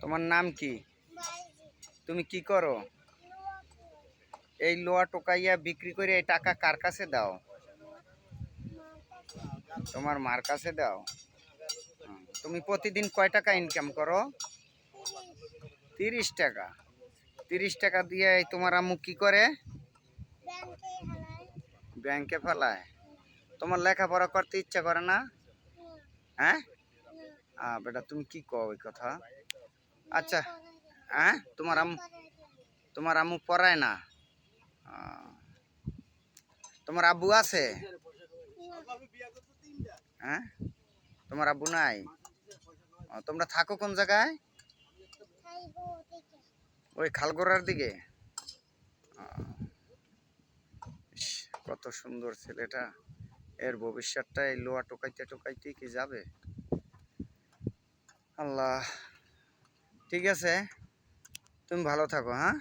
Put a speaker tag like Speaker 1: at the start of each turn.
Speaker 1: তোমার নাম কি? তুমি কি করো? এই লোহা টোকাইয়া বিক্রি করে এই টাকা কার কাছে দাও? তোমার মার কাছে দাও। তুমি প্রতিদিন কয় টাকা ইনকাম করো? 30 টাকা। 30 টাকা দিয়ে তোমার আম্মু কি করে? ব্যাংকে ফেলায়। তোমার লেখাপড়া করতে ইচ্ছা করে না? হ্যাঁ বেটা, তুমি কি কও ওই কথা? আচ্ছা, হ্যাঁ, তোমার আম্মু পড়ায় না? তোমার আব্বু আছে? হ্যাঁ, তোমার আব্বু নাই? তোমরা থাকো কোন জায়গায়? ওই খালগোড়ার দিকে। কত সুন্দর ছেলেটা, এর ভবিষ্যৎটা এই লোহা টোকাইতে টোকাইতে কি যাবে? আল্লাহ। ঠিক আছে, তুমি ভালো থাকো। হ্যাঁ।